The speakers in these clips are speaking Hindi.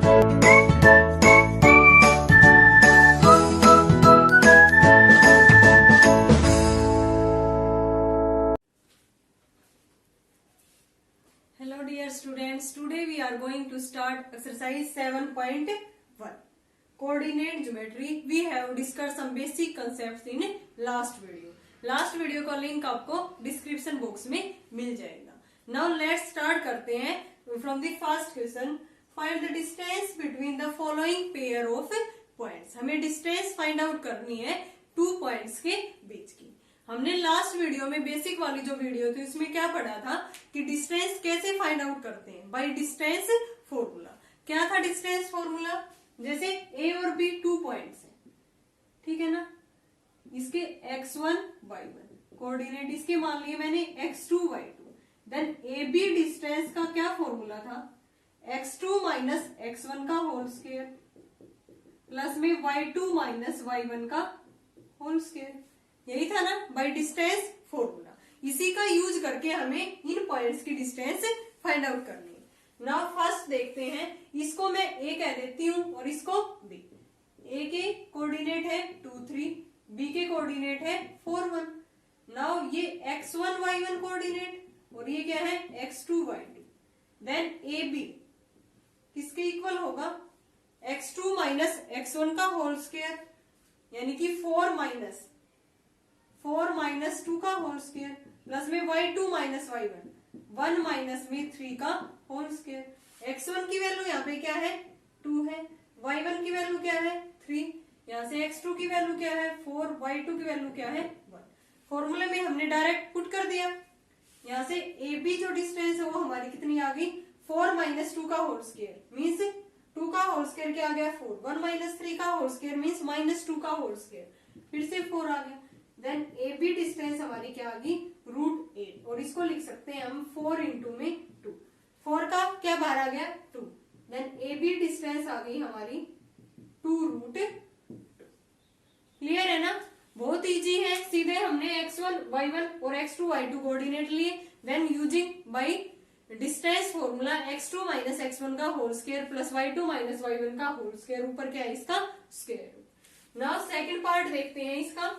Hello dear students, today we are going to start exercise 7.1 coordinate geometry. We have discussed some basic concepts in last video का लिंक आपको डिस्क्रिप्शन बॉक्स में मिल जाएगा. Now let's start करते हैं from the first question. Find the distance between the following pair of points. हमें distance find out करनी है 2 points के बीच की. हमने लास्ट वीडियो में बेसिक वाली जो वीडियो थी उसमें क्या पढ़ा था कि डिस्टेंस कैसे फाइंड आउट करते हैं बाय डिस्टेंस फॉर्मूला. क्या था डिस्टेंस फॉर्मूला? जैसे ए और बी 2 पॉइंट्स हैं, ठीक है ना. इसके x1 y1 कोऑर्डिनेट इसके मान लिए मैंने x2 y2. Then A B distance का क्या फॉर्मूला था? x2 माइनस x1 का होल स्क्वायर प्लस में y2 माइनस y1 का होल स्क्वायर. यही था ना बाय डिस्टेंस फॉर्मूला. इसी का यूज करके हमें इन पॉइंट्स की डिस्टेंस फाइंड आउट करनी है. नाउ फर्स्ट देखते हैं. इसको मैं ए कह देती हूं और इसको बी. ए के कोऑर्डिनेट है 2 3, बी के कोऑर्डिनेट है 4 1. नाउ ये x1 y1 कोऑर्डिनेट और ये क्या है x2 y2. Then A B किसके इक्वल होगा? x2 माइनस x1 का होल स्क्वायर यानी कि 4 माइनस 2 का होल स्क्वायर प्लस में y2 माइनस y1 1 माइनस में 3 का होल स्क्वायर. x1 की वैल्यू यहाँ पे क्या है 2 है, y1 की वैल्यू क्या है 3, यहाँ से x2 की वैल्यू क्या है 4, y2 की वैल्यू क्या है 1. फॉर्मूले में हमने डायरेक्ट पुट कर दिया. यहाँ से ए बी जो डिस्टेंस है वो हमारी कितनी आ गई 4 माइनस 2 का होल स्क्वायर मीन्स 2 का होल स्क्वायर क्या आ गया 4. 1 माइनस 3 का होल स्क्वायर मीन्स माइनस 2 का होल स्क्वायर फिर से 4 आ गया. देन ए बी डिस्टेंस हमारी क्या आ गई √8 और इसको लिख सकते हैं हम 4 इंटू में 2. 4 का क्या बाहर आ गया 2. देन ए बी डिस्टेंस आ गई हमारी 2√2. क्लियर है ना? बहुत इजी है. सीधे हमने x1 y1 और x2 y2 कोऑर्डिनेट लिए. Then using by distance formula x2 minus x1 का whole square plus y2 minus y1 का होल स्क्वायर ऊपर क्या है इसका square root. Now second part देखते हैं इसका.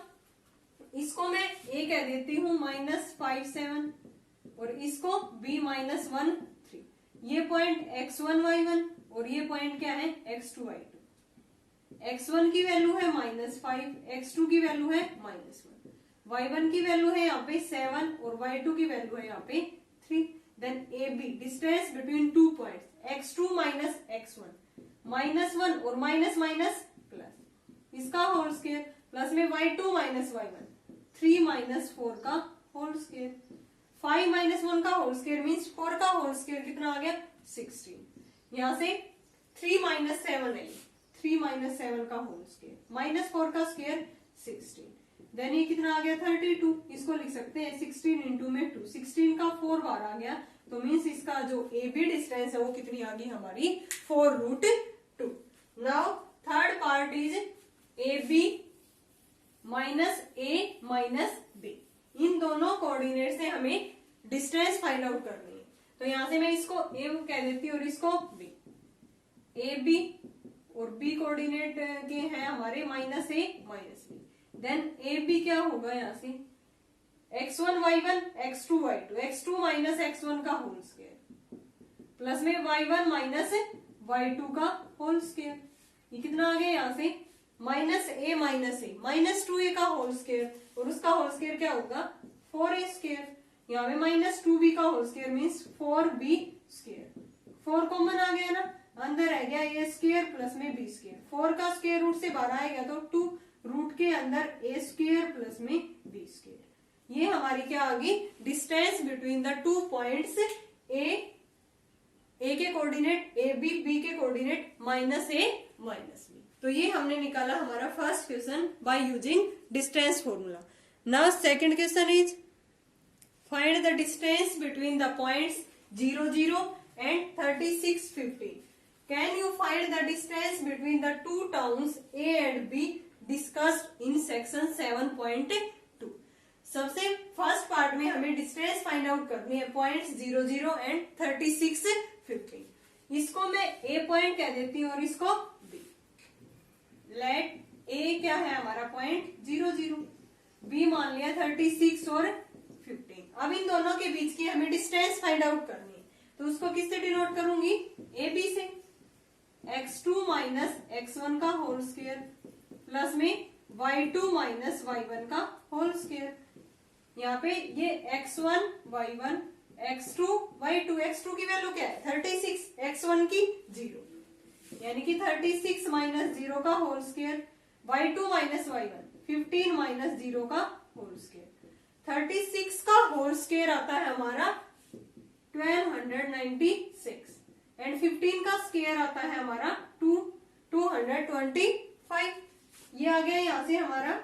इसको मैं a कह देती हूं -5 7 और इसको b -1 3. ये पॉइंट x1 y1 और ये पॉइंट क्या है x2 y2. x1 की वैल्यू है -5, x2 की वैल्यू है -1, y1 की वैल्यू है यहाँ पे 7 और y2 की वैल्यू है यहाँ पे 3. Then A B distance between 2 points x2 minus x1 -1 और माइनस माइनस प्लस इसका होल स्क्वायर प्लस में y2 माइनस y1 3 माइनस 4 का होल स्क्वायर. 5 माइनस 1 का होल स्क्वायर मीन्स 4 का होल स्क्वायर कितना आ गया 16. यहाँ से 3 माइनस 7 है 3 माइनस 7 का होल स्क्वायर माइनस 4 का स्क्वायर 16. देन ये कितना आ गया 32. इसको लिख सकते हैं 16 इंटू में 2. 16 का 4 बार आ गया तो मीन्स इसका जो ए बी डिस्टेंस है वो कितनी आ गई हमारी 4√2. Now third part is A B minus A minus B. इन दोनों कोऑर्डिनेट से हमें डिस्टेंस फाइंड आउट करनी है. तो यहां से मैं इसको ए कह देती हूँ और इसको बी. ए बी और बी कोऑर्डिनेट के हैं हमारे -a minus B. Then A B क्या होगा यहाँ से x1 y1 x2 y2 x2 minus x1 का होल स्क्वायर प्लस में y1 माइनस y2 का होल स्क्वायर. ये कितना आ गया यहाँ से -a माइनस 2a का होल स्क्वायर और उसका होल स्क्वायर क्या होगा 4a स्क्वायर. यहाँ पे -2b का whole square means 4b square. 4 common आ गया ना, अंदर रह गया a स्क्वायर प्लस में b स्क्वायर. 4 का स्क्वायर रूट से बाहर आएगा तो 2 रूट के अंदर a स्क्वायर प्लस में b स्क्वायर. ये हमारी क्या आ गई डिस्टेंस बिटवीन द 2 पॉइंट्स ए के कोऑर्डिनेट ए बी, बी के कोऑर्डिनेट -a माइनस बी. तो ये हमने निकाला हमारा first question by using distance formula. Now second question is find the distance between the points 0 0 and 36 15. Can you find the distance between the 2 towns A and B discussed in section 7.2. सबसे फर्स्ट पार्ट में हमें डिस्टेंस फाइंड आउट करनी है पॉइंट्स 0 0 एंड 36 15. इसको मैं ए पॉइंट कह देती हूँ और इसको बी। लेट ए क्या है हमारा पॉइंट 0 0, बी मान लिया 36 और 15। अब इन दोनों के बीच की हमें डिस्टेंस फाइंड आउट करनी है, तो उसको किससे डिनोट करूंगी, ए बी से। x2 माइनस x1 का होल स्क्वायर प्लस में y2 माइनस y1 का होल स्क्वायर। यहाँ पे ये x1 y1 x2 y2, x2 की वैल्यू क्या है 36, x1 की 0, यानी कि 36 माइनस 0 का whole square, y2 minus y1 15 minus 0 का होल स्क्वायर। 36 का होल स्क्वायर आता है हमारा 1296 एंड 15 का स्क्वायर आता है हमारा 225। ये आ गया यहां से हमारा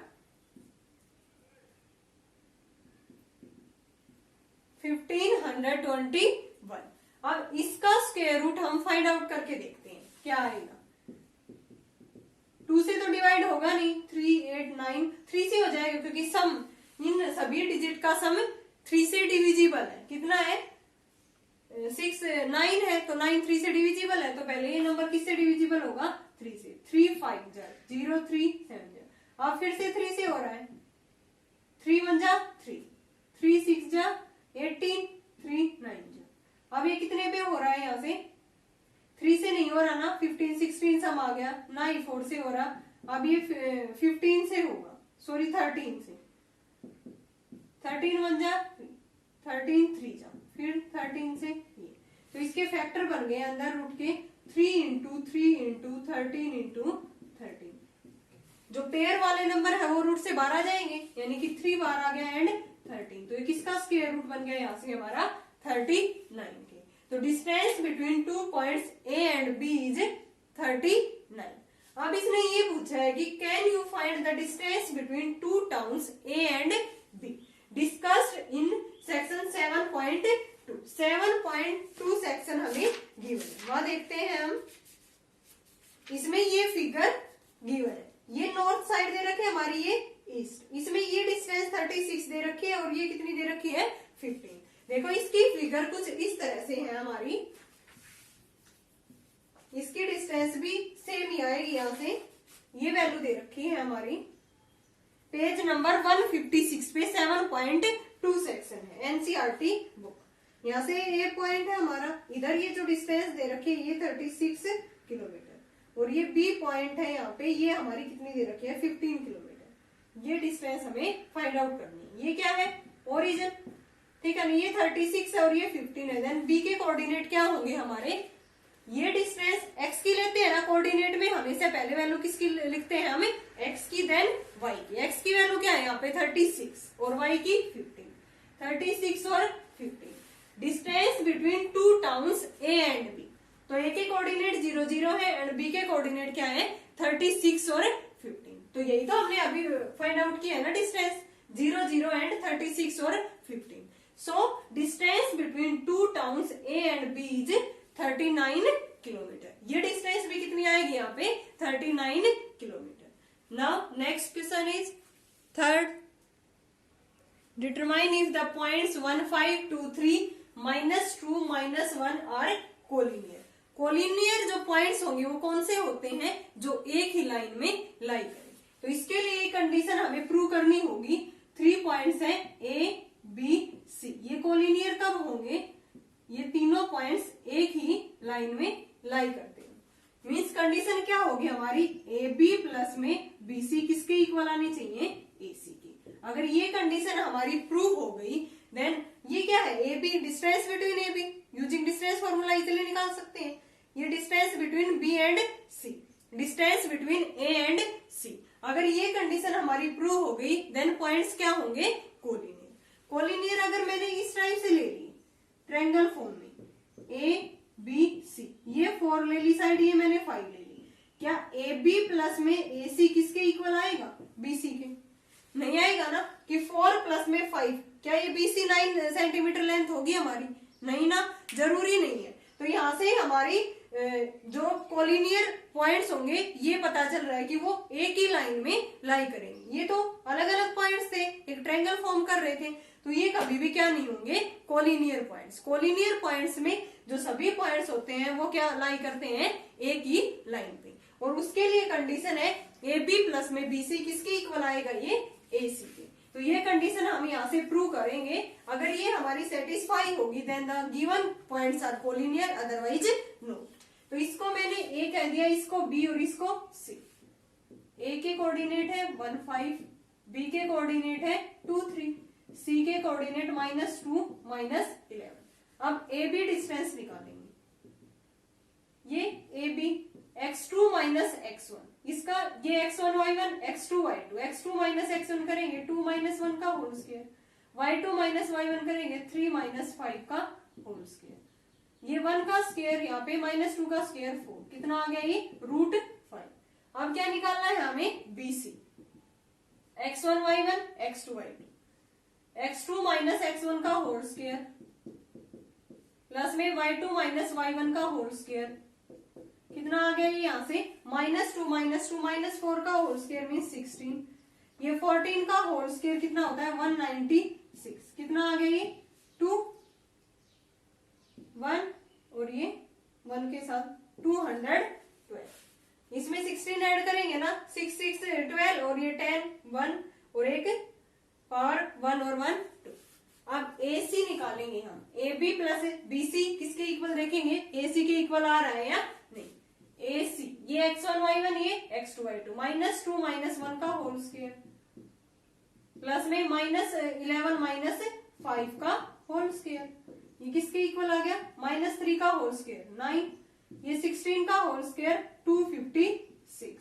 1521। अब इसका स्क्वायर रूट हम फाइंड आउट करके देखते हैं क्या आएगा। 2 से तो डिवाइड होगा नहीं, 3 8 9 3 से हो जाएगा क्योंकि सम इन सभी डिजिट का सम 3 से डिविजिबल है। कितना है 6 9 है तो 9 3 से डिविजिबल है, तो पहले ये नंबर किससे डिविजिबल होगा 3 से। 3 5 जा 0 3 7 जा। अब फिर से 3 से हो रहा है, 3 1 जा 3, 3 6 जा 18, 3 9 जा। अब ये कितने पे हो रहा है, यहाँ से 3 से नहीं हो रहा ना, 15 16 सम आ गया ना, ही 4 से हो रहा। अब ये 15 से होगा, सॉरी 13 से। 13 1 जा 13 3 जा, फिर 13 से ये, तो इसके फैक्टर बन गए अंदर रूट के 3 इंटू 3 इंटू 13 इंटू 13। जो पेयर वाले नंबर है वो रूट से बाहर आ जाएंगे, यानी कि 3 बार आ गया एंड 13, तो ये किसका स्क्वायर रूट बन गया यहाँ से हमारा 39 के। तो distance between 2 points A and B is 39। अब इसने ये पूछा है कि can you find the distance between 2 towns A and B discussed in section 7.2। 7.2 section हमें गिवन है, वहां देखते हैं हम। इसमें ये फिगर गिवन है, ये नॉर्थ साइड दे रखे हमारी, ये ईस्ट। इसमें ये डिस्टेंस 36 दे रखी है और ये कितनी दे रखी है 15। देखो इसकी फिगर कुछ इस तरह से है हमारी, इसकी डिस्टेंस भी सेम ही आएगी। यहाँ से ये वैल्यू दे रखी है हमारी पेज नंबर 156 पे 7.2 सेक्शन है एनसीईआरटी बुक। यहाँ से ये पॉइंट है हमारा, इधर ये जो डिस्टेंस दे रखी है ये 36 किलोमीटर और ये बी पॉइंट है यहाँ पे, ये हमारी कितनी दे रखी है 15 किलोमीटर। ये डिस्टेंस हमें फाइंड आउट करनी है। ये क्या है ओरिजिन, ठीक है ना, ये 36 है और ये 15 है। देन बी के कोऑर्डिनेट क्या होंगे हमारे, ये डिस्टेंस x की लेते हैं ना कोऑर्डिनेट में, हमेशा पहले वैल्यू किसकी लिखते हैं हमें x की, देन y की। x की वैल्यू क्या है यहाँ पे 36 और y की 15। 36 और 15 distance between 2 towns A and B, तो ए के कोऑर्डिनेट 0 0 है एंड बी के कोऑर्डिनेट क्या है 36 और 15। तो यही तो हमने अभी फाइंड आउट किया है ना, डिस्टेंस 0 0 एंड 36 और 15। So distance between 2 towns A and B is 39 kilometre. ये डिस्टेंस भी कितनी आएगी यहाँ पे 39 kilometre. Now next question is third, determine if the points 1 5 2 3 -2 -1 are collinear. Collinear जो पॉइंट्स होंगे वो कौन से होते हैं, जो एक ही लाइन में लाई करें। तो इसके लिए कंडीशन हमें प्रूव करनी होगी। 3 पॉइंट्स हैं ए बी सी, ये कोलिनियर कब होंगे, ये तीनों पॉइंट्स एक ही लाइन में लाई करते हैं। मीन्स कंडीशन क्या होगी हमारी, ए बी प्लस में बी सी किसके इक्वल आनी चाहिए, ए सी की। अगर ये कंडीशन हमारी प्रूव हो गई देन ये क्या है, A B distance between A B, using distance formula easily निकाल सकते हैं। ये distance between B and C, distance between A and C. अगर ये कंडीशन हमारी प्रूव हो गई देन पॉइंट्स क्या होंगे कोलिनियर। कोलिनियर अगर मैंने इस टाइप से ले ली ट्रायंगल फॉर्म में ए बी सी, ये 4 ले ली साइड, ये मैंने 5 ले ली, क्या ए बी प्लस में ए सी किसके इक्वल आएगा, बी सी के? नहीं आएगा ना, कि 4 प्लस में 5, क्या ये बी सी 9 सेंटीमीटर लेंथ होगी हमारी? नहीं ना, जरूरी नहीं है। तो यहाँ से हमारी जो कोलिनियर पॉइंट्स होंगे ये पता चल रहा है कि वो एक ही लाइन में लाई करेंगे। ये तो अलग अलग पॉइंट्स थे, एक ट्रायंगल फॉर्म कर रहे थे, तो ये कभी भी क्या नहीं होंगे, कोलिनियर पॉइंट्स। कोलिनियर पॉइंट्स में जो सभी पॉइंट्स होते हैं वो क्या लाई करते हैं, एक ही लाइन पे। और उसके लिए कंडीशन है ए बी प्लस में बी सी किसके इक्वल आएगा, ये ए सी के। तो ये कंडीशन हम यहाँ से प्रूव करेंगे। अगर ये हमारी सेटिस्फाई होगी then the given points are collinear, otherwise no. तो इसको मैंने ए कह दिया, इसको बी और इसको सी। ए के कोऑर्डिनेट है 1 5, बी के कोऑर्डिनेट है 2 3, सी के कोऑर्डिनेट -2 -11। अब ए बी डिस्टेंस निकालेंगे। ये A B x2 minus x1, इसका ये x1 y1 x2 y2, x2 minus x1 करेंगे 2 माइनस 1 का whole square, y2 minus y1 करेंगे 3 माइनस 5 का होल स्क्वायर। ये 1 का स्क्वायर यहाँ पे -2 का स्क्वायर 4, कितना आ गया ये √5। अब क्या निकालना है हमें, BC, x1 y1 x2 y2, x2 minus x1 का होल स्क्वायर प्लस में y2 माइनस y1 का होल स्क्वायर, कितना आ गया ये यहाँ से -2 -4 का होल स्क्वायर मीन्स 16। ये 14 का होल स्क्वायर कितना होता है 196, कितना आ गया ये 2 1 और ये 1 के साथ 212। इसमें 16 ऐड करेंगे ना, 6 6 12 और ये 10 1 और एक पावर 1 और 1 2। अब AC निकालेंगे हम, AB प्लस BC किसके इक्वल देखेंगे, AC के इक्वल आ रहा है या नहीं। AC ये x1 y1 ये x2 y2, -2 -1 का होल स्क्वायर प्लस में -11 -5 का होल स्क्वायर, ये किसके इक्वल आ गया, -3 का होल स्क्वायर 9, ये 16 का होल स्क्वायर 256।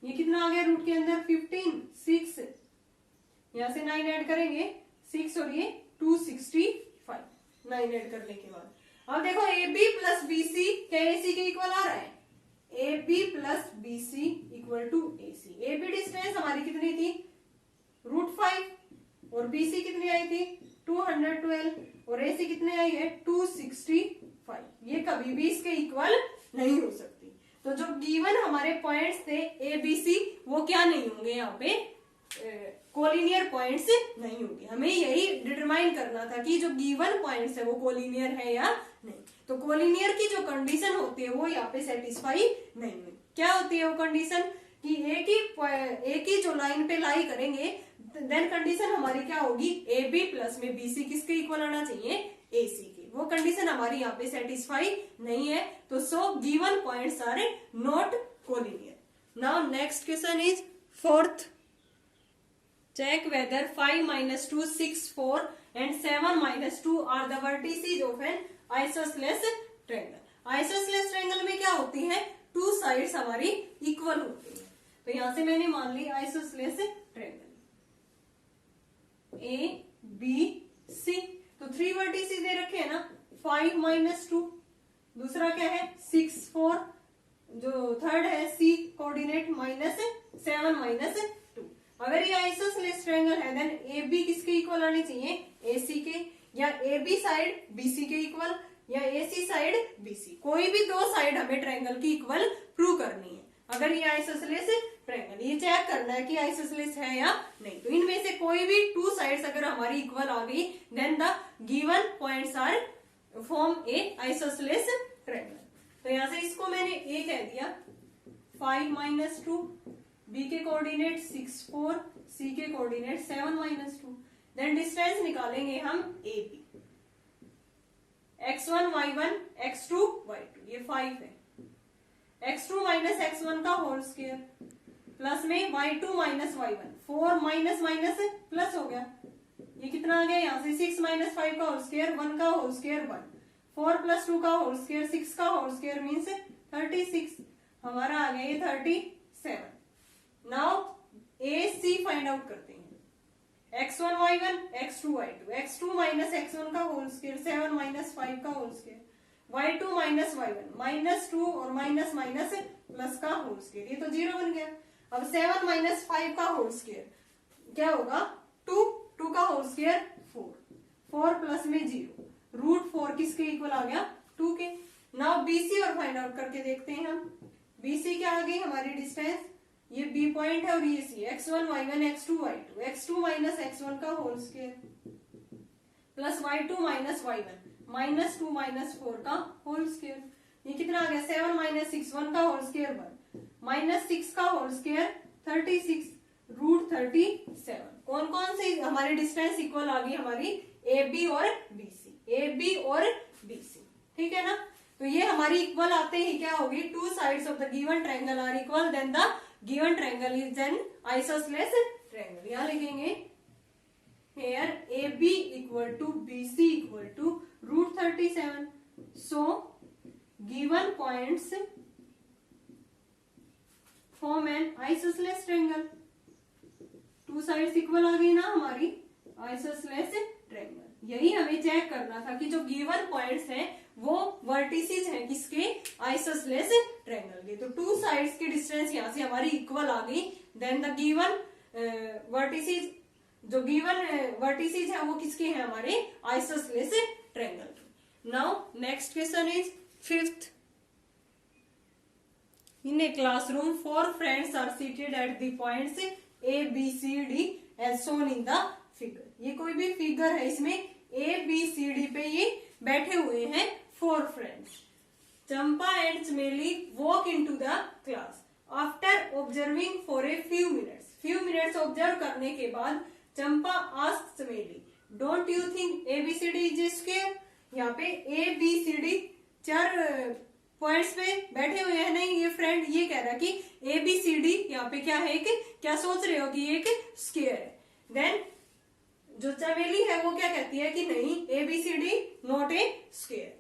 ये कितना आ गया रूट के अंदर 15 6, यहां से 9 ऐड करेंगे 6 और ये 265, 9 ऐड करने के बाद। अब देखो AB प्लस BC क्या AC के इक्वल आ रहा है, AB plus BC equal to AC। AB distance हमारी कितनी थी √5 और BC कितनी आई थी 212 और AC कितने आई है 265। ये कभी भी इसके इक्वल नहीं हो सकती। तो जो गिवन हमारे पॉइंट्स थे ABC वो क्या नहीं होंगे, यहाँ पे कोलिनियर पॉइंट्स नहीं होंगे। हमें यही डिटरमाइन करना था कि जो गिवन पॉइंट्स है वो कोलिनियर है या नहीं। तो कोलिनियर की जो कंडीशन होती है वो यहाँ पे सेटिस्फाई नहीं हुई। क्या होती है वो कंडीशन कि एक ही जो लाइन पे लाई करेंगे देन कंडीशन हमारी क्या होगी, AB प्लस में BC किसके इक्वल आना चाहिए, AC के। वो कंडीशन हमारी यहाँ पे सेटिस्फाई नहीं है, तो so given points are not collinear. Now next question is fourth, check whether 5 - 2 6 4 and 7 - 2 are the vertices of an isosceles triangle। isosceles triangle में क्या होती है, 2 साइड्स हमारी इक्वल होती है। तो यहां से मैंने मान ली isosceles triangle A B C, तो 3 vertices दे रखे हैं ना, 5 - 2, दूसरा क्या है 6 4, जो थर्ड है C कोऑर्डिनेट -7 - 2। अगर ये आइसोसेलेस ट्रायंगल है देन AB किसके इक्वल आने चाहिए, AC के, या AB साइड BC के इक्वल, या AC साइड BC। कोई भी 2 साइड हमें ट्रायंगल की इक्वल प्रूव करनी है। अगर ये आइसोसेलेस ट्रायंगल, ये चेक करना है कि आइसोसेलेस है या नहीं। तो इनमें से कोई भी 2 साइड्स अगर हमारी इक्वल आ गई then the given points are form a isosceles triangle. तो यहां से इसको मैंने A कह दिया, 5 - 2, B के कोऑर्डिनेट 6 4, C के कोऑर्डिनेट 7 - 2। देन डिस्टेंस निकालेंगे हम AB, x1 y1 x2 y2, ये 5 है, x2 माइनस x1 का होल स्क्वायर प्लस में y2 minus y1, 4 minus minus plus हो गया, ये कितना आ गया यहाँ से 6 - 5 का होल स्क्वायर, 1 का होल स्क्वायर 1, 4 + 2 का होल स्क्वायर, 6 का होल स्क्वायर मीन्स 36, हमारा आ गया ये 37। नाउ AC फाइंड आउट करते हैं, x1 y1 x2 y2, x2 minus x1 का होल स्क्वायर 7 - 5 का whole square, y2 minus y1 -2 और माइनस माइनस प्लस का होल स्क्वायर, ये तो 0 बन गया। अब 7 - 5 का होल स्क्वायर क्या होगा 2, 2 का होल स्क्वायर 4, 4 प्लस में 0, √4 किसके इक्वल आ गया 2 के। नाउ BC और फाइंड आउट करके देखते हैं हम। BC क्या आ गई हमारी डिस्टेंस, ये B पॉइंट है और ये C, x1 y1 x2 y2, x2 minus x1 का whole square plus y2 minus y1 minus 2 minus 4 का होल स्क्वायर। ये कितना आ गया 7 माइनस 6 1 का होल स्क्वायर 1 माइनस 6 का होल स्क्वायर 36 रूट 37। कौन कौन से हमारी डिस्टेंस इक्वल आ गई हमारी ए बी और बी सी, ए बी और बी सी, ठीक है ना। तो ये हमारी इक्वल आते ही क्या होगी, two sides of the given triangle are equal then the given triangle is an isosceles triangle. यहां लिखेंगे here AB equal to BC equal to root 37. So given points form an isosceles triangle. Two sides equal आ गई ना हमारी आइसोसेलेस ट्रायंगल। यही हमें चेक करना था कि जो गिवन पॉइंट्स हैं वो वर्टिसेस हैं किसके, आइसोसेलेस ट्रायंगल के। तो टू साइड्स की डिस्टेंस यहां से हमारी इक्वल आ गई, देन द गिवन वर्टिसेस, जो गिवन वर्टिसेस है वो किसके हैं, हमारे आइसोसेलेस ट्रायंगल के। Now next question is fifth. In a classroom, 4 friends are seated at the points A, B, C, D as shown in the figure. ये कोई भी फिगर है, इसमें A, B, C, D पे ये बैठे हुए हैं 4 friends. Champa and Chameli walk into the class. After observing for a few minutes. Few minutes observe करने के बाद Champa asks Chameli, "Don't you think A, B, C, D is a square?" यहाँ पे A, B, C, D चार पॉइंट्स पे बैठे हुए हैं। नहीं, ये फ्रेंड ये कह रहा है कि ए बी सी डी यहाँ पे क्या है, कि क्या सोच रहे हो कि ये एक स्क्वायर है। देन जो चमेली है वो क्या कहती है कि नहीं, A B C D not a square.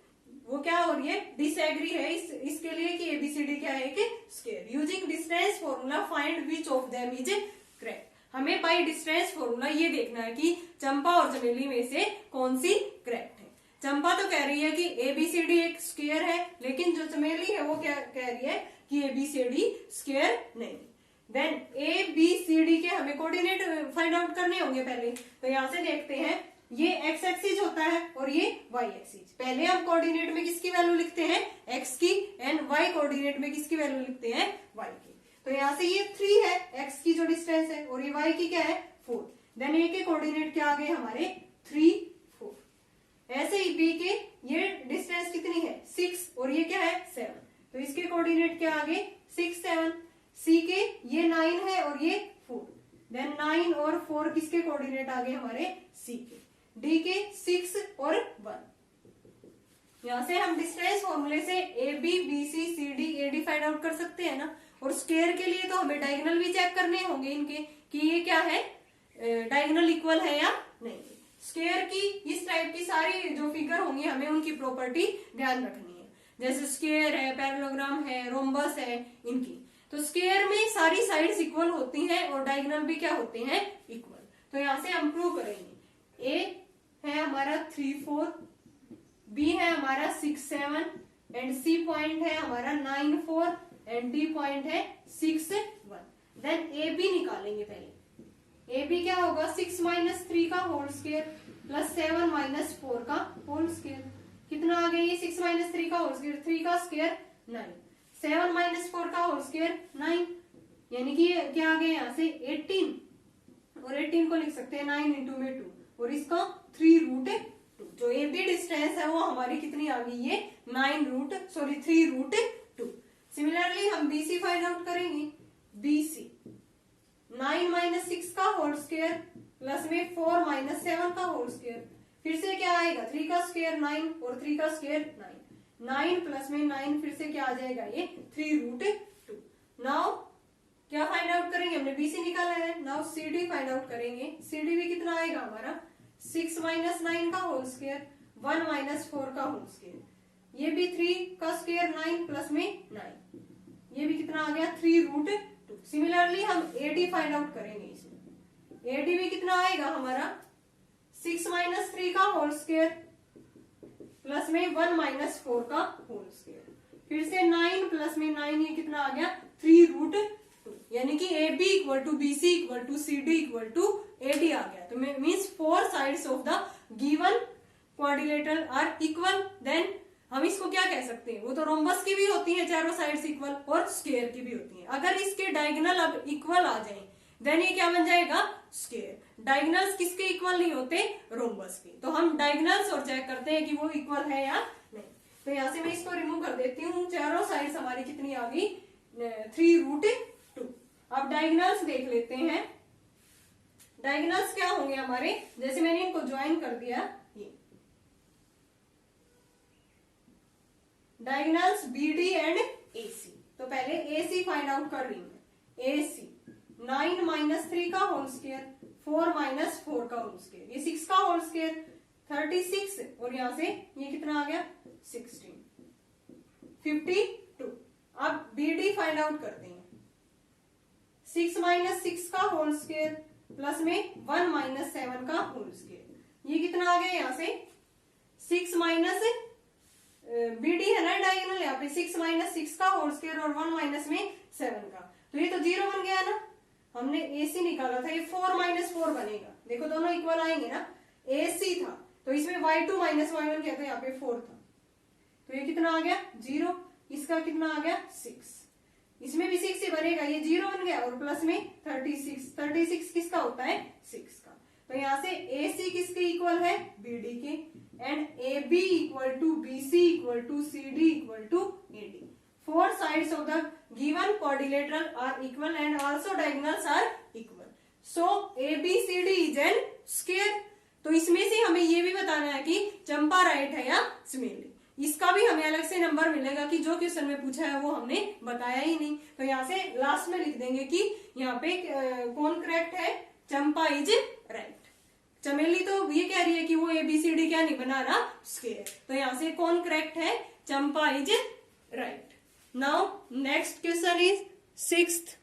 वो क्या हो रही है, डिसएग्री है इसके लिए कि ए बी सी डी क्या है, कि square. Using distance formula find which of them is correct. हमें बाय डिस्टेंस फॉर्मूला ये देखना है कि चंपा और चमेली में से कौन सी करेक्ट है। चंपा तो कह रही है कि ABCD एक स्क्वायर है, लेकिन जो चमेली है वो क्या कह रही है कि ABCD स्क्वायर नहीं। देन ABCD के हमें कोऑर्डिनेट फाइंड आउट करने होंगे पहले। तो यहां से देखते हैं, ये x एक्सिस होता है और ये y एक्सिस। पहले हम कोऑर्डिनेट में किसकी वैल्यू लिखते हैं, x की, एंड y कोऑर्डिनेट में किसकी वैल्यू लिखते हैं, y की। तो यहाँ से ये 3 है x की जो डिस्टेंस है, और ये y की क्या है 4। देन a के कोऑर्डिनेट क्या आ गए हमारे 3 4। ऐसे ही बी के ये डिस्टेंस कितनी है 6, और ये क्या है 7। तो इसके कोऑर्डिनेट क्या आ गए 6 7। सी के ये 9 है और ये 4। देन 9 और 4 किसके कोऑर्डिनेट आ गए हमारे सी के। डी के 6 और 1। यहां से हम डिस्टेंस फॉर्मूले से A B B C C D A D find out कर सकते हैं ना। और स्क्वायर के लिए तो हमें डायगोनल भी चेक करने होंगे इनके, कि ये क्या है, डायगोनल इक्वल है या नहीं। स्क्वायर की इस टाइप की सारी जो फिगर होंगी हमें उनकी प्रॉपर्टी ध्यान रखनी है। जैसे स्क्वायर है, पैरेललोग्राम है, रोम्बस है, इनकी। तो स्क्वायर में सारी साइड्स इक्वल होती हैं और डायगोनल भी क्या होते हैं, इक्वल। तो यहां से हम प्रूव करेंगे। ए है हमारा 3 4, बी है हमारा 6 7, एंड सी पॉइंट है हमारा 9 4, एंड डी पॉइंट है 6 1। देन ए बी निकालेंगे पहले। ए बी क्या होगा 6 माइनस 3 का होल स्क्वायर प्लस 7 माइनस 4 का होल स्क्वायर। कितना आ गया ये 6 माइनस 3 का होल स्क्वायर, 3 का स्क्वायर 9, 7 माइनस 4 का होल स्क्वायर 9, यानी कि क्या आ गया यहाँ से 18। और 18 को लिख सकते हैं 9 इंटू में 2, और इसका 3 रूट 2। जो ए बी डिस्टेंस है वो हमारी कितनी आ गई, ये 3 रूट 2। सिमिलरली हम बी सी फाइंड आउट करेंगे। बी सी 9 माइनस 6 का होल स्क्वायर प्लस में 4 माइनस 7 का होल स्क्वायर। फिर से क्या आएगा 3 का स्क्वायर 9 और 3 का स्क्वायर 9। 9 प्लस में 9 फिर से क्या आ जाएगा, ये 3 रूट 2। नाउ क्या फाइंड आउट करेंगे, हमने बीसी निकाला है। नाउ सीडी फाइंड आउट करेंगे। सीडी भी कितना आएगा हमारा 6 माइनस 9 का होल स्क्वायर 1 माइनस 4 का होल स्क्वायर। ये भी 3 का स्क्वायर 9 प्लस में 9, ये भी कितना आ गया 3 रूट 2। सिमिलरली हम एडी फाइंड आउट करेंगे। इसमें एडी भी कितना आएगा हमारा 6 माइनस 3 का होल स्क्वायर प्लस में 1 माइनस 4 का होल स्क्वायर। फिर से 9 प्लस में 9, ये कितना आ गया 3 रूट 2, यानी कि A B equal to B C equal to C D equal to A D आ गया। तो means 4 sides of the given quadrilateral are equal. Then हम इसको क्या कह सकते हैं, वो तो रोम्बस की भी होती है चारों साइड्स इक्वल, और स्क्वायर की भी होती है। अगर इसके डायगोनल अब इक्वल आ जाए, देन ये क्या बन जाएगा, स्क्वायर। डायगोनल्स किसके इक्वल नहीं होते, रोम्बस के। तो हम डायगोनल्स और चेक करते हैं कि वो इक्वल है या नहीं। तो यहाँ से मैं इसको रिमूव कर देती हूँ। चारों साइड्स हमारी कितनी आ गई, 3√2। अब डायगोनल्स देख लेते हैं। डायगोनल्स क्या होंगे हमारे, जैसे मैंने इनको ज्वाइन कर दिया, ये डायगोनल्स BD एंड AC। तो पहले AC फाइंड आउट कर रही हूं। AC 9 - 3 का होल स्क्वायर, 4 - 4 का होल स्क्वायर, ये 6 का होल स्क्वायर 36, और यहां से ये कितना आ गया 16, 52। अब BD फाइंड आउट करते हैं। 6 - 6 का होल स्क्वायर प्लस में 1 - 7 का होल स्क्वायर, ये कितना आ गया यहाँ से 6 माइनस BD है ना डायगोनल, यहाँ पे 6 - 6 का होल स्क्वायर और 1 माइनस में 7 का, तो ये तो 0 बन गया ना। हमने AC निकाला था, ये 4 - 4 बनेगा। देखो दोनों इक्वल आएंगे ना। AC था तो इसमें y2 - y1 क्या था, यहाँ पे 4 था, तो ये कितना आ गया 0। इसका कितना आ गया 6, इसमें भी 6 ही बनेगा, ये 0 बन गया, और प्लस में 36 किसका होता है 6 का। तो यहाँ से AC किसके इक्वल है, BD के, and AB equal to BC equal to CD equal to AD। 4 sides of the given quadrilateral are equal and also diagonals are equal. So ABCD is an square. तो इसमें से हमें ये भी बताना है कि चंपा राइट है या स्मेली। इसका भी हमें अलग से नंबर मिलेगा कि जो क्वेश्चन में पूछा है वो हमने बताया ही नहीं। तो यहाँ से लास्ट में लिख देंगे कि यहाँ पे कौन करेक्ट है, चंपा इज राइट। चमेली तो ये कह रही है कि वो ABCD क्या नहीं बना रहा, स्क्वायर। तो यहाँ से कौन करेक्ट है, Champa is right. Now next question is 6th।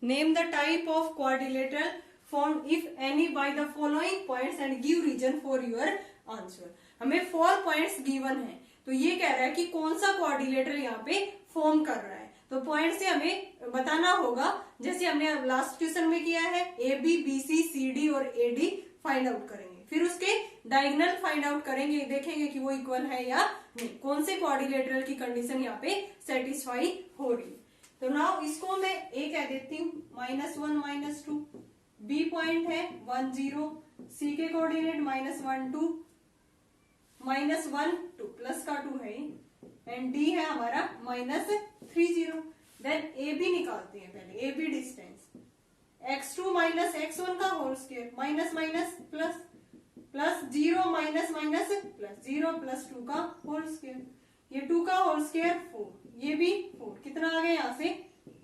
Name the type of quadrilateral formed if any by the following points and give reason for your answer। हमें 4 points given है, तो ये कह रहा है कि कौन सा क्वाड्रिलेटरल यहाँ पे फॉर्म कर रहा है। तो पॉइंट से हमें बताना होगा, जैसे हमने लास्ट क्वेश्चन में किया है। AB, BC, CD और AD फाइंड आउट करेंगे, फिर उसके डायगोनल फाइंड आउट करेंगे, देखेंगे कि वो इक्वल है या नहीं, कौन से क्वाड्रिलेटरल की कंडीशन यहाँ पे सेटिस्फाई हो रही है। तो नाउ इसको मैं A कह देती हूँ, -1 - 2। B पॉइंट है 1 0, C के कोऑर्डिनेट -1 2, -1 2 प्लस का 2 है, एंड D है हमारा -3 0। देन AB निकालते हैं पहले, AB डिस्टेंस x2 - x1 का whole square, minus minus plus, plus 0 minus minus plus 0 plus 2 का होल स्क्वायर, ये 2 का होल स्क्वायर 4, ये भी 4, कितना आ गया यहाँ से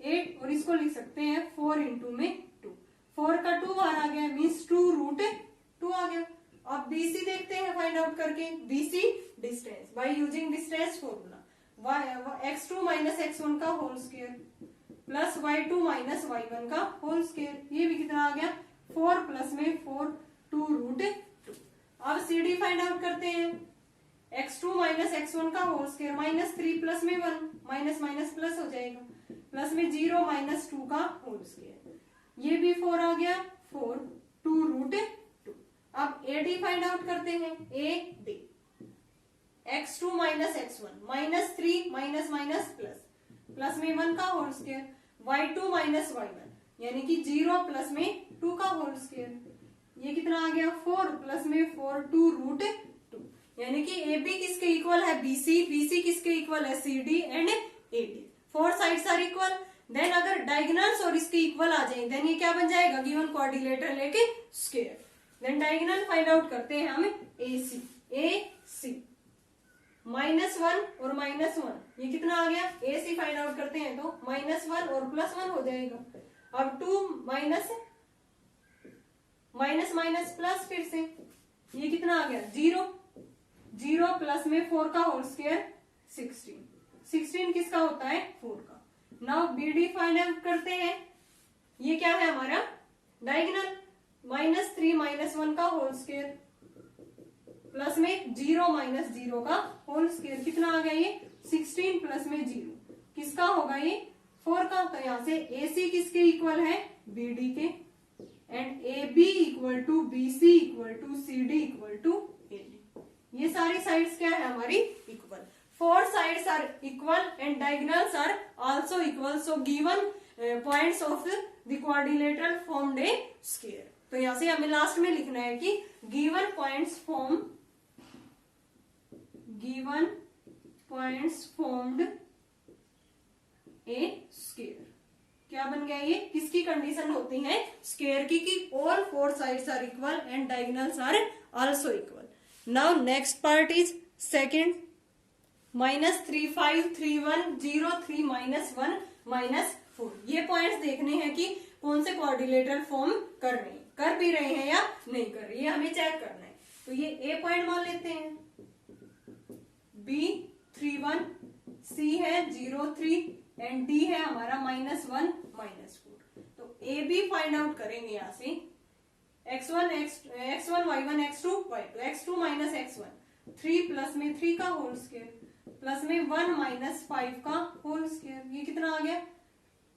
8, और इसको लिख सकते हैं 4 इंटू में 2, 4 का 2 बाहर आ गया, मीन्स 2√2 आ गया। अब BC देखते हैं फाइंड आउट करके। BC distance by using distance formula, x2 - x1 का whole square plus y2 - y1 का होल स्क्वायर, ये भी कितना आ गया 4 प्लस में 4 2√2। अब CD फाइंड आउट करते हैं। x2 - x1 का होल स्क्वायर -3 प्लस में 1, माइनस माइनस प्लस हो जाएगा, प्लस में 0 - 2 का होल स्क्वायर, ये भी 4 आ गया, 4 2√2। अब AD फाइंड आउट करते हैं। AD x2 - x1 -3 minus minus plus, plus में 1 का होल स्क्वायर, y2 - y1 यानी कि 0 प्लस में 2 का होल स्क्वायर, ये कितना आ गया 4 प्लस में 4 2√2, यानी कि AB किसके इक्वल है BC, BC किसके इक्वल है CD and AD। 4 sides are equal. Then अगर डायगोनल्स और इसके इक्वल आ जाए, देन ये क्या बन जाएगा, गिवन क्वाड्रिलेटरल लेके square. Then diagonal find out करते हैं हम AC -1 और -1, ये कितना आ गया, AC फाइंड आउट करते हैं तो -1 और +1 हो जाएगा। अब 2 माइनस माइनस प्लस, फिर से ये कितना आ गया 0, 0 प्लस में 4 का होल स्क्वायर 16, 16 किसका होता है 4 का। नाउ BD फाइंड आउट करते हैं। ये क्या है हमारा डायगोनल, -3 - 1 का होल स्क्वायर प्लस में 0 - 0 का होल स्क्वायर, कितना आ गया ये 16 प्लस में 0 किसका होगा ये 4 का। तो यहाँ से AC किसके इक्वल है BD के, and AB equal to BC equal to CD equal to AD। ये सारी साइड्स क्या है हमारी equal. 4 sides are equal and diagonals are also equal. So given points of the quadrilateral formed A square. तो यहां से हमें लास्ट में लिखना है कि गिवन पॉइंट्स फॉर्म्ड ए स्क्वायर। क्या बन गया ये? किसकी कंडीशन होती है? स्क्वायर की कि all four sides are equal and diagonals are also equal. Now next part is second, -35310 -1 -4। ये पॉइंट्स देखने हैं कि कौन से क्वाड्रिलेटरल फॉर्म कर रहे हैं, कर भी रहे हैं या नहीं कर रहे, ये हमें चेक करना है। तो ये ए पॉइंट मान लेते हैं, B 3 1, C है 0 3 एंड D है हमारा -1 -4। तो ए बी फाइंड आउट करेंगे यहां से, x1 y1 x2 y2, x2 - x1 3 plus में 3 का होल स्क्वायर प्लस में 1 - 5 का होल स्क्वायर, ये कितना आ गया?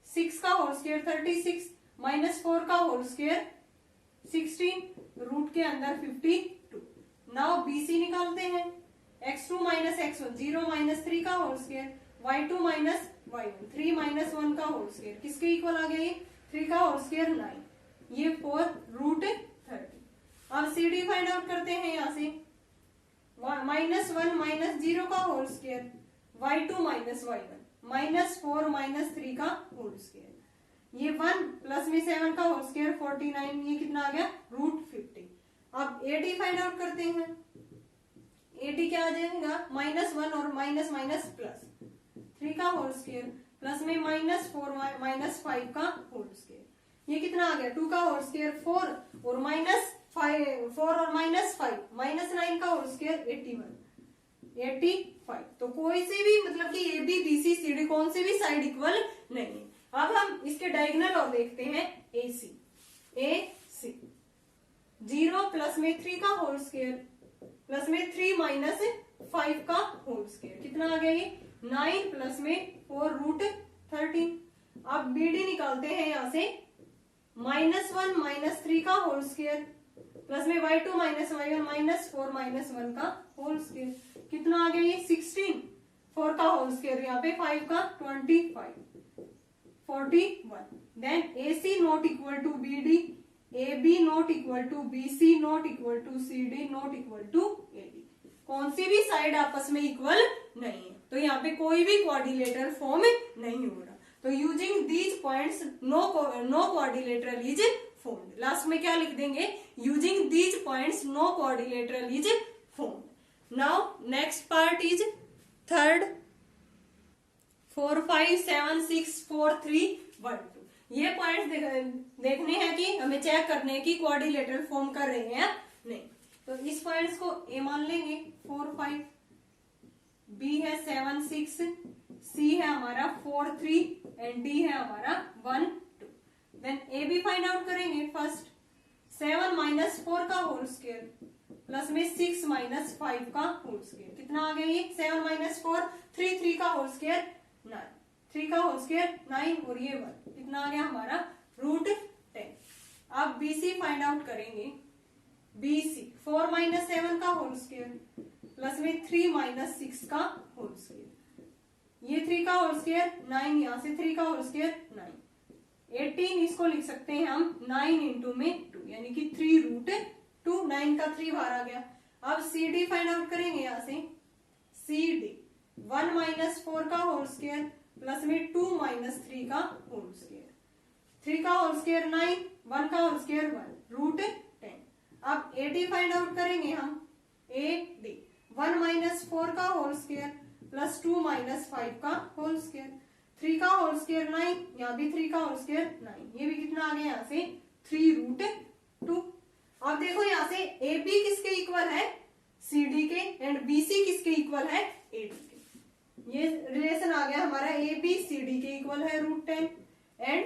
6 का होल स्क्वायर 36 -4 का होल स्क्वायर 16, रूट के अंदर 52। नाउ BC निकालते हैं, x2 - x1 0 - 3 का होल स्क्वायर, y2 - y1 3 - 1 का होल स्क्वायर, किसके इक्वल आ गया ये? 3 का होल स्क्वायर 9, ये 4 रूट 30। अब CD फाइंड आउट करते हैं यहां से, -1 - 0 का होल स्क्वायर, y2 - y1 -4 - 3 का होल स्क्वायर, ये 1 प्लस में 7 का होल स्क्वायर 49, ये कितना आ गया? रूट 50। अब AD फाइंड आउट करते हैं, AD क्या आ जाएगा? -1 और माइनस माइनस प्लस 3 का होल स्क्वायर प्लस में -4 - 5 का होल स्क्वायर, ये कितना आ गया? 2 का होल स्क्वायर 4 और -5 4 और -5 -9 का होल स्क्वायर 85। तो कोई से भी मतलब कि A B B C C D कौन से भी साइड इक्वल नहीं है। अब हम इसके डायगोनल और देखते हैं, AC 0 प्लस में 3 का होल स्क्वायर प्लस में 3 - 5 का होल स्क्वायर, कितना आ गया ये? 9 प्लस में 4 रूट 13। अब BD निकालते हैं यहां से, -1 - 3 का होल स्क्वायर प्लस में y2 - y1 -4 - 1 का होल स्क्वायर, कितना आ गया ये? 16, 4 का होल स्क्वायर यहाँ पे 5 का 25 41। Then AC not equal to BD, AB not equal to BC not equal to CD not equal to AD, कौन सी भी साइड आपस में इक्वल नहीं है। तो यहाँ पे कोई भी क्वाड्रिलेटरल फॉर्म नहीं हो रहा। तो using these points no quadrilateral is formed. Last में क्या लिख देंगे? Using these points no quadrilateral is formed. Now next part is third, 4 5 7 6 4 3 1 2। ये पॉइंट्स देखने हैं कि हमें चेक करने हैं कि क्वाड्रिलेटरल फॉर्म कर रहे हैं या नहीं। तो इस पॉइंट्स को ए मान लेंगे 4 5, B है 7 6, C है हमारा 4 3 एंड D है हमारा 1 2। Then A B find out करेंगे। फर्स्ट 7 - 4 का होल स्क्वायर प्लस में 6 - 5 का होल स्क्वायर, कितना आ गया ये? 7 - 4 3 का होल स्क्वायर 9, 3 का होल स्क्वायर 9 और ये 1, कितना आ गया हमारा? रूट 10। अब BC फाइंड आउट करेंगे। BC 4 - 7 का होल स्क्वायर प्लस में 3 - 6 का होल स्क्वायर, ये 3 का होल स्क्वायर 9, यहां से 3 का होल स्क्वायर 9 18, इसको लिख सकते हैं हम 9 इंटू में 2 यानी कि 3 रूट 2, 9 का 3 बाहर आ गया। अब CD फाइंड आउट करेंगे यहां से। CD 1 - 4 का होल स्क्वायर प्लस में 2 - 3 का होल स्क्वायर, 3 का होल स्क्वायर 9, 1 का होल स्क्वायर 1 रूट 10। अब AD फाइंड आउट करेंगे हम। AD 1 - 4 का होल स्क्वायर प्लस 2 - 5 का होल स्क्वायर, 3 का होल स्क्वायर 9, यहाँ भी 3 का होल स्क्वायर 9, ये भी कितना आ गया यहाँ से? 3 रूट 2। अब देखो यहाँ से AB किसके इक्वल है? CD के, एंड BC किसके इक्वल है? AD के। ये रिलेशन आ गया हमारा, AB CD के इक्वल है रूट 10 एंड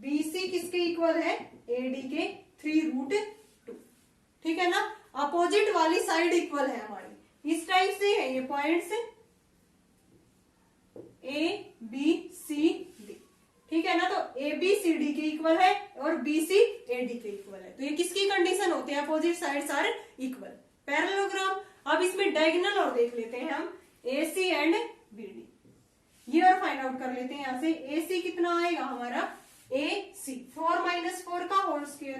BC किसके इक्वल है? AD के 3 रूट 2। ठीक है ना? अपोजिट वाली साइड इक्वल है हमारी, इस टाइप से है ये पॉइंट्स ABCD। ठीक है ना? तो ABCD के इक्वल है और BC AD के इक्वल है। तो ये किसकी कंडीशन होती है? Opposite sides are equal, parallelogram. अब इसमें डायगोनल और देख लेते हैं हम, AC एंड BD। ये और फाइंड आउट कर लेते हैं यहाँ से। ए सी कितना आएगा हमारा, ए सी 4 माइनस 4 का होल स्क्वायर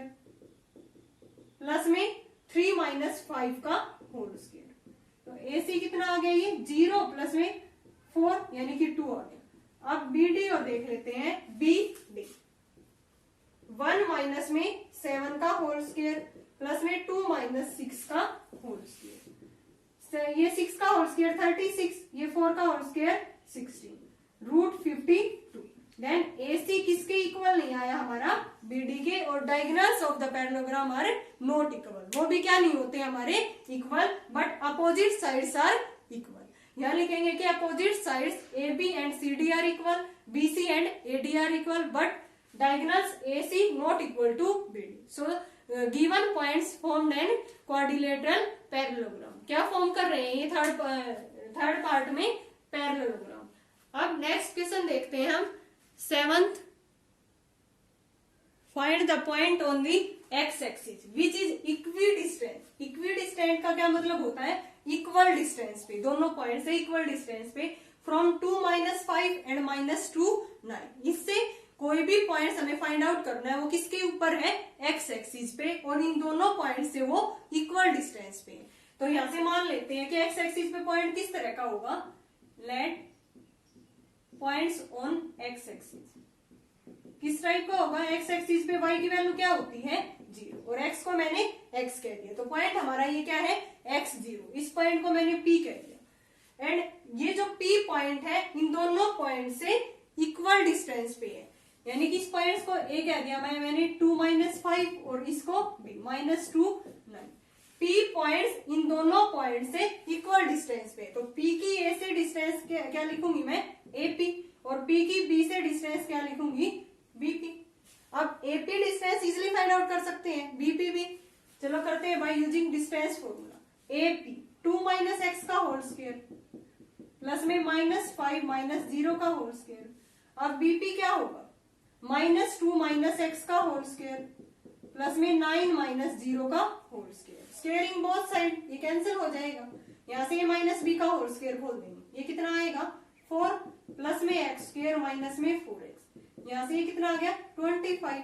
प्लस में 3 माइनस 5 का होल स्क्वायर। तो ए सी कितना आ गया, ये 0 प्लस में 4 यानी कि 2 आ गया। अब बी डी और देख लेते हैं, बी डी 1 माइनस में 7 का होल स्क्वायर प्लस में 2 माइनस 6 का होल स्क्वायर। ये 6 का होल स्क्वायर 36, ये 4 का whole square 16 root 52। Then AC किसके इक्वल नहीं आया हमारा, BD के, और diagonals of the parallelogram are not equal, वो भी क्या नहीं होते हमारे equal, but opposite sides are equal. यहाँ लिखेंगे कि opposite sides AB and CD are equal, BC and AD are equal, but diagonals AC not equal to BD। So given points formed an quadrilateral parallelogram. क्या फॉर्म कर रहे हैं ये थर्ड पार्ट में, पैरेललोग्राम। अब नेक्स्ट क्वेश्चन देखते हैं हम 7th। Find the point on the x axis which is equidistant. Equidistant का क्या मतलब होता है, इक्वल डिस्टेंस पे, दोनों पॉइंट से इक्वल डिस्टेंस पे, फ्रॉम 2 माइनस 5 एंड माइनस 2 9। इससे कोई भी पॉइंट हमें फाइंड आउट करना है, वो किसके ऊपर है, एक्स एक्सिस पे, और इन दोनों पॉइंट से वो इक्वल डिस्टेंस पे है। तो यहां से मान लेते हैं कि एक्स एक्सिस पे पॉइंट किस तरह का होगा, let points on X axis किस टाइप का होगा, एक्स एक्सिस पे y की वैल्यू क्या होती है 0, और x को मैंने x कह दिया, तो पॉइंट हमारा ये क्या है x0, इस पॉइंट को मैंने p कह दिया। एंड ये जो p पॉइंट है इन दोनों पॉइंट से इक्वल डिस्टेंस पे है, यानी कि इस पॉइंट को a कह दिया मैंने 2 माइनस 5 और इसको b minus 2 9। p points in दोनों पॉइंट से इक्वल डिस्टेंस पे, तो p की a से डिस्टेंस क्या लिखूंगी मैं AP, और p की b से डिस्टेंस क्या लिखूंगी BP। अब AP distance easily find out कर सकते हैं, BP भी चलो करते हैं by using distance formula. AP 2 minus X का होल स्क्वायर प्लस में माइनस 5 माइनस 0 का होल स्क्वायर। अब BP क्या होगा, माइनस 2 माइनस एक्स का होल स्क्वायर प्लस में 9 माइनस 0 का whole square. Squaring both side, ये कैंसिल हो जाएगा, यहाँ से ये माइनस b का होल स्क्वायर खोल देंगे, ये कितना आएगा 4 प्लस में एक्स स्क्वायर माइनस में 4x, यहाँ से ये कितना आ गया 25।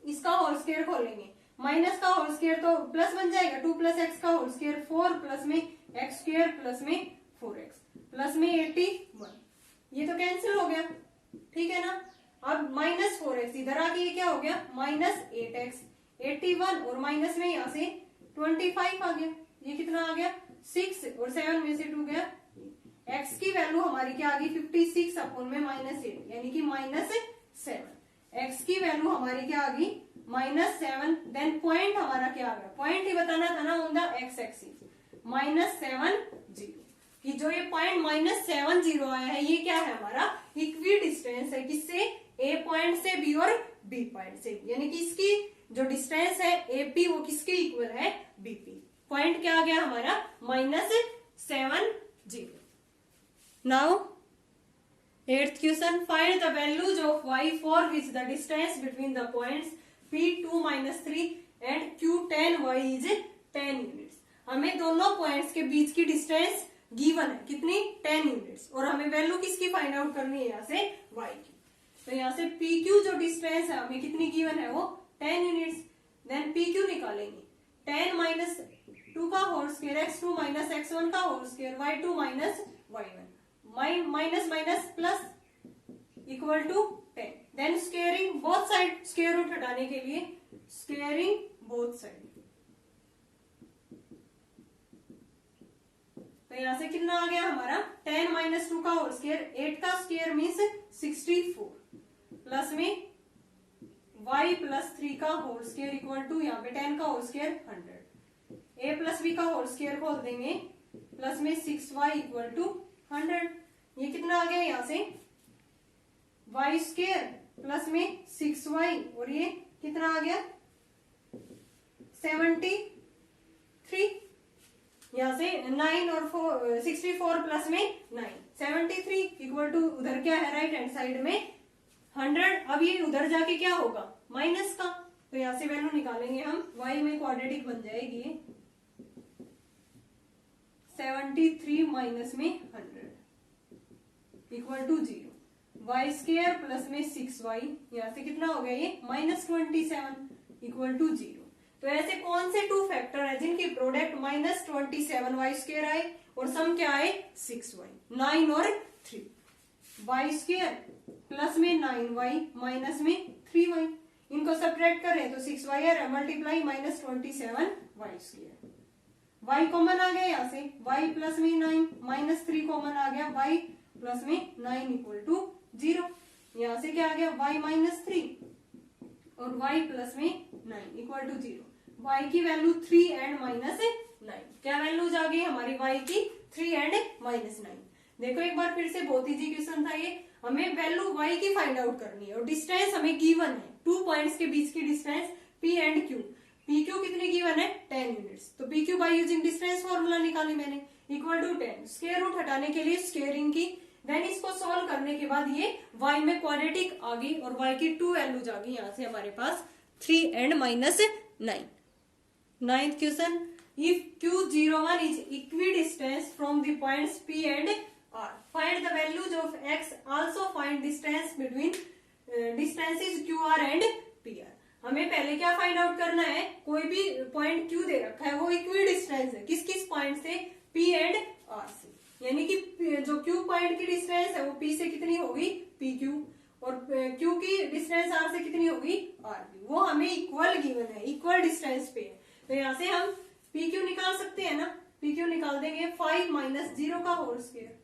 इसका होल स्क्वायर खोलेंगे, माइनस का होल स्क्वायर तो प्लस बन जाएगा, 2 प्लस एक्स का होल स्क्वायर 4 प्लस में एक्स स्क्वायर प्लस में 4x प्लस में 81, ये तो कैंसिल हो गया, ठीक है ना। अब माइनस 4x इधर आके ये क्या हो गया माइनस 8x, 81 और माइनस में यहाँ से 25 आ गया, ये कितना आ गया 6 और 7 में से 2 गया, x की वैल्यू हमारी क्या आ गई 56 अपॉन में माइनस 8 यानी कि माइनस 7। x की वैल्यू हमारी क्या आ गई माइनस 7। देन पॉइंट हमारा क्या आ गया, पॉइंट ही बताना था ना on the x axis, minus 7 0, कि जो ये पॉइंट माइनस 7 0 आया है ये क्या है हमारा इक्वी डिस्टेंस है, किससे a पॉइंट से b और b पॉइंट से, यानी कि इसकी जो डिस्टेंस है AP वो किसके इक्वल है BP। पॉइंट क्या आ गया हमारा minus 7 0। Now 8th question, find the values of y for which the distance between the points P2 minus 3 and Q10 y is 10 units। हमें दोनों पॉइंट्स के बीच की डिस्टेंस गिवन है कितनी 10 यूनिट्स, और हमें वैल्यू किसकी फाइंड आउट करनी है यहाँ से y की। तो यहाँ से PQ जो डिस्टेंस है हमें कितनी गिवन है वो 10 यूनिट्स। देन PQ निकालेंगे 10 माइनस 2 का whole square x2 minus x1 का whole square y2 minus y1, minus minus plus equal to 10। Then squaring both side, square root हटाने के लिए स्क्वायरिंग बोथ साइड, तो यहाँ से कितना आ गया हमारा 10 माइनस 2 का होल स्क्वायर, 8 का स्क्वायर मीन्स 64 प्लस में y प्लस 3 का होल स्क्वायर इक्वल टू यहाँ पे 10 का whole square 100, a plus b का होल स्क्वायर खोल देंगे प्लस में 6y इक्वल टू 100। ये कितना आ गया यहाँ से y स्क्वायर प्लस में 6y और ये कितना आ गया 73, यहाँ से 9 और 64 प्लस में 9 73 इक्वल टू उधर क्या है राइट हैंड साइड में 100। अब ये उधर जाके क्या होगा माइनस का, तो यहाँ से वैल्यू निकालेंगे हम, y में क्वाड्रेटिक बन जाएगी 73 माइनस में 100, equal to 0। Y square plus में 6y, यहाँ से कितना हो गया ये -27 इक्वल टू 0। तो ऐसे कौन से टू फैक्टर है जिनकी प्रोडक्ट -27y स्क्वायर आए और सम क्या आए 6y, 9 और 3। वाई स्क्वायर प्लस में 9y माइनस में 3y, इनको सब्ट्रैक्ट करें तो 6y है, multiply -27y square. y common आ गया यहाँ से, y प्लस में 9 माइनस 3 कॉमन आ गया, y प्लस में 9 इक्वल टू 0। यहाँ से क्या आ गया y माइनस 3 और y प्लस में 9 इक्वल टू 0। y की वैल्यू 3 एंड माइनस 9, क्या वैल्यूज आ गई हमारी y की 3 एंड -9। देखो एक बार फिर से बहुत इजी क्वेश्चन था ये, हमें वैल्यू y की फाइंड आउट करनी है और डिस्टेंस हमें गिवन है, 2 पॉइंट्स के बीच की distance p and q। pq कितनी गिवन है 10 यूनिट्स, तो pq bye using distance formula निकाली मैंने, इक्वल टू 10। स्क्वायर रूट हटाने के लिए स्क्वायरिंग की, देन इसको सॉल्व करने के बाद ये y में क्वाड्रेटिक आ गई और y की 2 वैल्यूज आ गई यहाँ से हमारे पास 3 and -9। Ninth question, if q01 is equidistant from the points p and r, find the values of x, also find distance between distances qr and pr। हमें पहले क्या फाइंड आउट करना है, कोई भी पॉइंट q दे रखा है वो इक्विडिस्टेंस है किस किस पॉइंट से, p एंड r से, यानी कि जो q पॉइंट की डिस्टेंस है वो p से कितनी होगी pq और q की डिस्टेंस r से कितनी होगी rp, वो हमें इक्वल गिवन है, इक्वल डिस्टेंस पे है। तो यहाँ से हम PQ निकाल सकते हैं ना, PQ निकाल देंगे 5 माइनस 0 का होल स्क्वायर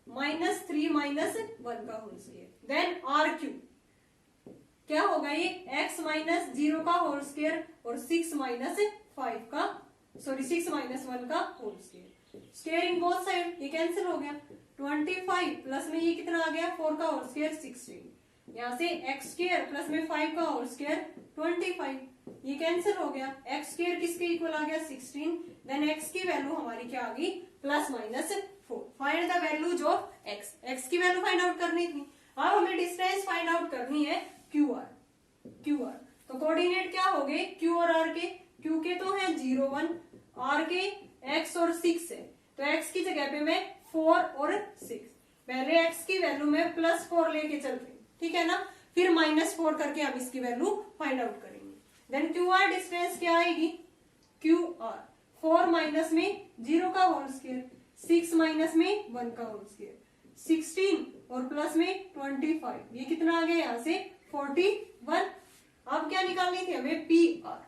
माइनस 3 माइनस 1 का होल स्क्वायर, देन RQ क्या होगा ये x माइनस 0 का होल स्क्वायर और 6 माइनस 5 का, सॉरी 6 माइनस 1 का whole square. Squaring both side, ये कैंसिल हो गया, 25 प्लस में ये कितना आ गया 4 का होल स्क्वायर 16, यहाँ से x स्क्वायर प्लस में 5 का होल स्क्वायर 25, ये कैंसिल हो गया, x स्क्वायर किसके इक्वल आ गया 16, देन x की वैल्यू हमारी क्या आ गई +-4। Find the values of x, x की वैल्यू फाइंड आउट करनी थी, अब हमें डिस्टेंस फाइंड आउट करनी है QR। तो कोऑर्डिनेट क्या हो गए q और r के, q के तो है 0 1, r के x और 6 है, तो x की जगह पे मैं 4 और 6, पहले x की वैल्यू में +4 लेके चलते, ठीक है ना, फिर -4 करके हम इसकी वैल्यू फाइंड आउट करेंगे। देन QR डिस्टेंस क्या आएगी QR, 4 माइनस में 0 का होल स्क्वायर, 6 माइनस में 1 का होल स्क्वायर, 16 और प्लस में 25, ये कितना आ गया यहाँ से 41। अब क्या निकालनी थी हमें PR,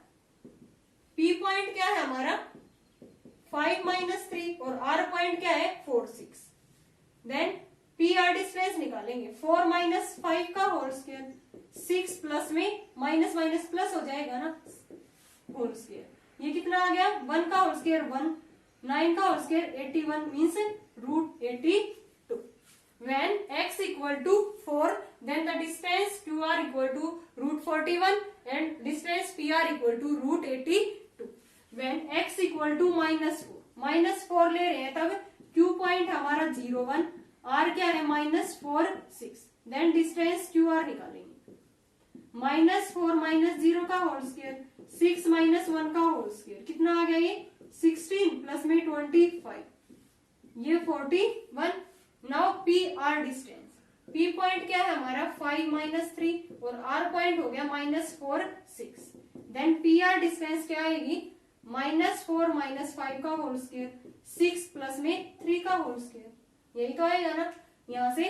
P पॉइंट क्या है हमारा 5 माइनस 3 और R पॉइंट क्या है 4 6, देन PR डिस्टेंस निकालेंगे 4 माइनस 5 का होल स्क्वायर, 6 प्लस में माइनस माइनस प्लस हो जाएगा ना होल स्क्वायर, ये कितना आ गया 1 का होल स्क्वायर 1, 9 का whole square 81 means √82। When x equal to 4, then the distance QR equal to √41 and distance PR equal to √82। When x equal to -4 ले रहे हैं तब Q पॉइंट हमारा 0 1, R क्या है -4 6, देन डिस्टेंस QR निकालेंगे, -4 माइनस 0 का होल स्क्वायर, 6 माइनस 1 का होल स्क्वायर, कितना आ गया ये 16 प्लस में 25, ये 41। Now PR distance, P point क्या है हमारा 5 माइनस 3 और R पॉइंट हो गया -4 6, देन PR डिस्टेंस क्या आएगी -4 माइनस 5 का होल स्क्वायर, 6 प्लस में 3 का होल स्क्वायर, यही तो आएगा ना, यहाँ से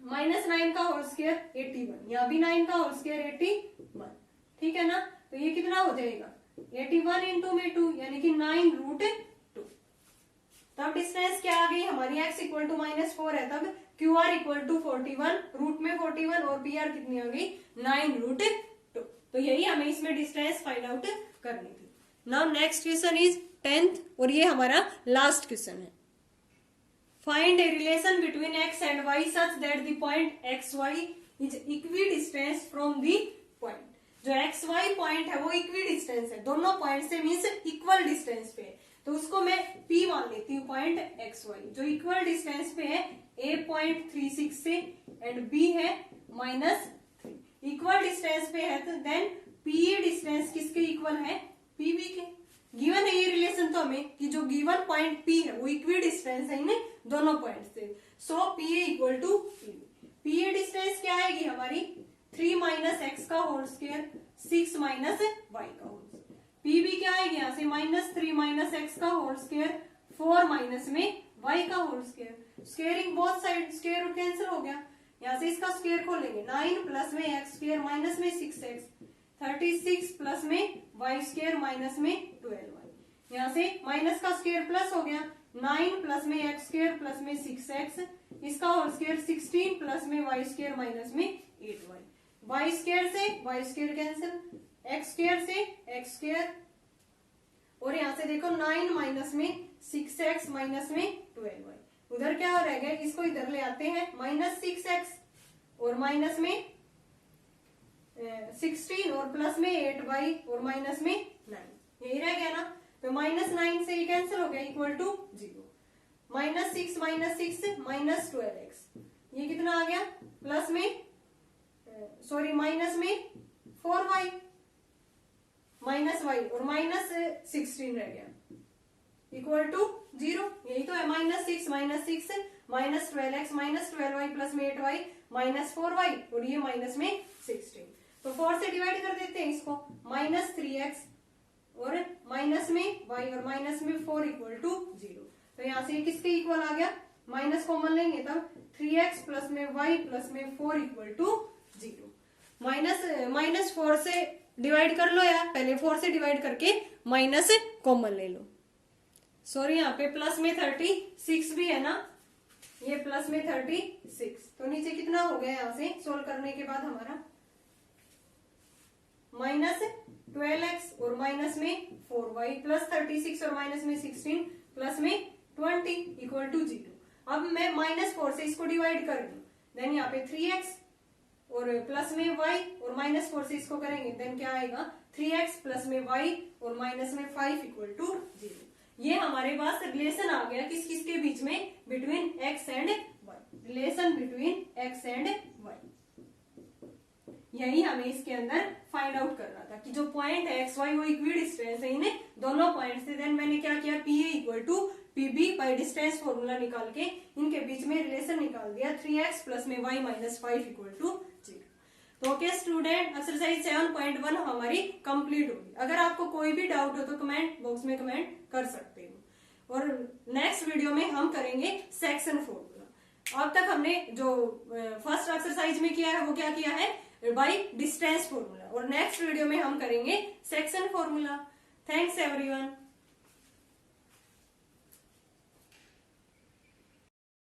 -9 का होल स्क्वायर 81, यहाँ भी 9 का होल स्क्वायर 81, ठीक है ना, तो ये कितना हो जाएगा 81 इंटू में 2 यानी कि 9√2। तब डिस्टेंस क्या आ गई हमारी x इक्वल टू -4 है, तब QR इक्वल टू 41, रूट में 41 और PR कितनी आ गई 9√2। तो यही हमें इसमें डिस्टेंस फाइंड आउट करनी थी। Now next question is 10th और ये हमारा लास्ट क्वेश्चन है। Find a relation between x and y such that the point xy is equidistance from the point. जो xy पॉइंट है वो इक्विडिस्टेंस है, दोनों पॉइंट से मींस इक्वल डिस्टेंस पे है, तो उसको मैं P मान लेती हूँ पॉइंट xy, जो इक्वल डिस्टेंस पे है A.36 से एंड B है -3, इक्वल डिस्टेंस पे है, तो देन PE डिस्टेंस किसके इक्वल है PB के। गिवन है ये रिलेशन तो हमें कि जो गिवन पॉइंट P है वो इक्वी डिस्टेंस है इन दोनों पॉइंट से। So PA equal to PA distance क्या आएगी हमारी 3 माइनस एक्स का होल स्क्वायर 6 माइनस वाई का होल स्क्वायर। PB क्या आएगी यहाँ से -3 माइनस एक्स का होल स्क्वायर 4 माइनस में वाई का whole square. Squaring both side square root cancel हो गया, यहाँ से इसका स्क्वायर खोलेंगे 9 प्लस में एक्स स्क्वायर माइनस में 6x 36 प्लस में वाई स्क्वायर माइनस में 12y। यहाँ से माइनस का स्क्वायर प्लस हो गया 9 प्लस में एक्स स्क्वायर प्लस में 6x इसका होल स्क्वायर 16 प्लस में वाई स्क्वायर माइनस में 8y। वाई स्क्वायर से Y square cancel, X square से एक्स स्क्वायर, और यहाँ से देखो 9 माइनस में 6x माइनस में 12y। उधर क्या हो रह गया, इसको इधर ले आते हैं -6x और माइनस में 16 और प्लस में 8y और माइनस में 9, यही रह गया ना। तो -9 से ये कैंसिल हो गया equal to 0। -6 minus 6 minus 12x, ये कितना आ गया प्लस में सॉरी माइनस में 4y माइनस y और -16 रह गया इक्वल टू 0। यही तो है -6 minus 6 minus 12x minus 12y plus में 8y माइनस 4y और ये माइनस में 16। तो 4 से डिवाइड कर देते हैं इसको -3x और माइनस में y और माइनस में 4 इक्वल टू 0। तो यहाँ से किसके इक्वल आ गया, माइनस कॉमन लेंगे तब 3x प्लस में y प्लस में 4 इक्वल टू 0। -4 से डिवाइड कर लो यार, पहले 4 से डिवाइड करके माइनस कॉमन ले लो। सॉरी यहाँ पे प्लस में 36 भी है ना, ये प्लस में 36, तो नीचे कितना हो गया यहाँ से सोल्व करने के बाद हमारा -12x और माइनस में 4y प्लस 36 और माइनस में 16 प्लस में 20 इक्वल टू 0। अब मैं -4 से इसको डिवाइड कर दूं, देन यहाँ पे 3x और प्लस में y और -4 से इसको करेंगे देन क्या आएगा 3x प्लस में y और माइनस में 5 इक्वल टू 0। ये हमारे पास रिलेशन आ गया किस किस के बीच में, between x and y, relation between x and y। यही हमें इसके अंदर फाइंड आउट करना था कि जो पॉइंट है एक्स वाई वो इक्वी डिस्टेंस है इन्हें दोनों पॉइंट से। देन मैंने क्या किया PA equal to PB by distance formula निकाल के इनके बीच में रिलेशन निकाल दिया 3x प्लस में y माइनस 5 इक्वल टू 0। तो ओके स्टूडेंट, एक्सरसाइज 7.1 हमारी कंप्लीट होगी। अगर आपको कोई भी डाउट हो तो कमेंट बॉक्स में कमेंट कर सकते हो। और नेक्स्ट वीडियो में हम करेंगे सेक्शन फॉर्मूला। अब तक हमने जो फर्स्ट एक्सरसाइज में किया है वो क्या किया है, बाय डिस्टेंस फॉर्मूला, और नेक्स्ट वीडियो में हम करेंगे सेक्शन फॉर्मूला। Thanks everyone.